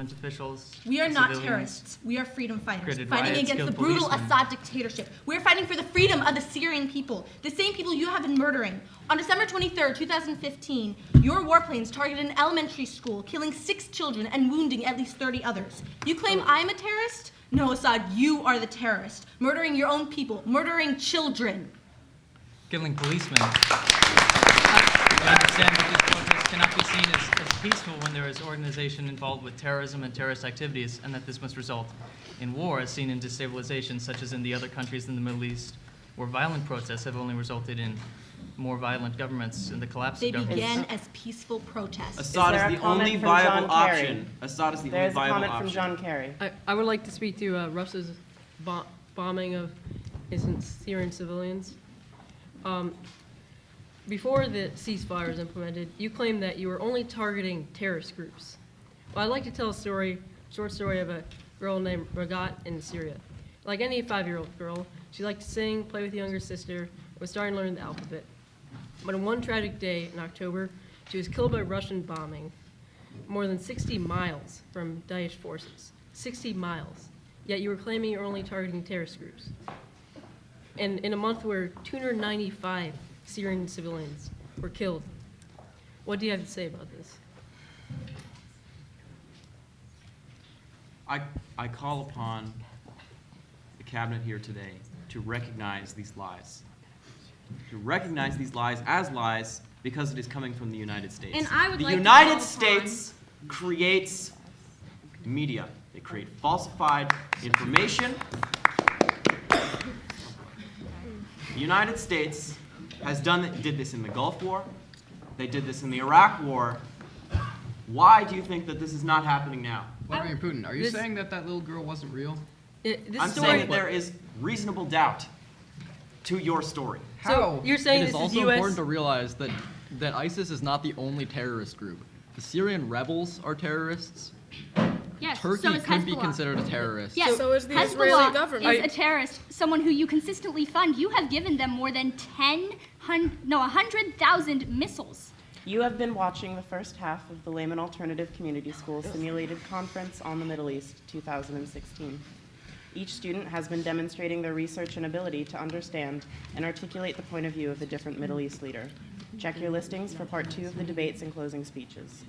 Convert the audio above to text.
officials. We are not civilians, terrorists. We are freedom fighters, created fighting riots, against the killed brutal policemen. Assad dictatorship. We're fighting for the freedom of the Syrian people, the same people you have been murdering. On December 23rd, 2015, your warplanes targeted an elementary school, killing 6 children and wounding at least 30 others. You claim I'm a terrorist? No, Assad, you are the terrorist, murdering your own people, murdering children. Killing policemen. I understand that this protest cannot be seen as peaceful when there is organization involved with terrorism and terrorist activities, and that this must result in war, as seen in destabilization such as in the other countries in the Middle East, where violent protests have only resulted in more violent governments and the collapse They of governments. began as peaceful protests. Assad there is a the only comment from viable John Kerry? option. Assad is the only There's a viable comment option. from John Kerry. I would like to speak to Russia's bombing of innocent Syrian civilians. Before the ceasefire was implemented, you claimed that you were only targeting terrorist groups. Well, I'd like to tell a short story of a girl named Ragat in Syria. Like any 5-year-old girl, she liked to sing, play with a younger sister, and was starting to learn the alphabet. But on one tragic day in October, she was killed by Russian bombing more than 60 miles from Daesh forces. 60 miles. Yet you were claiming you were only targeting terrorist groups. And in a month where 295 Syrian civilians were killed. What do you have to say about this? I call upon the cabinet here today to recognize these lies. To recognize these lies as lies because it is coming from the United States. And I would the like to United call States creates media. They create falsified information. The United States did this in the Gulf War. They did this in the Iraq War. Why do you think that this is not happening now? Vladimir Putin, are you saying that that little girl wasn't real? I'm saying that there is reasonable doubt to your story. So you're saying It this is is also U.S. important to realize that ISIS is not the only terrorist group. The Syrian rebels are terrorists. Yes, Turkey so is could be Hezbollah. considered a terrorist. Yes, So is the Hezbollah Israeli government. is a terrorist, someone who you consistently fund. You have given them more than 100,000 missiles. You have been watching the first half of the Lehman Alternative Community School Simulated Conference on the Middle East 2016. Each student has been demonstrating their research and ability to understand and articulate the point of view of a different Middle East leader. Check your listings for part 2 of the debates and closing speeches.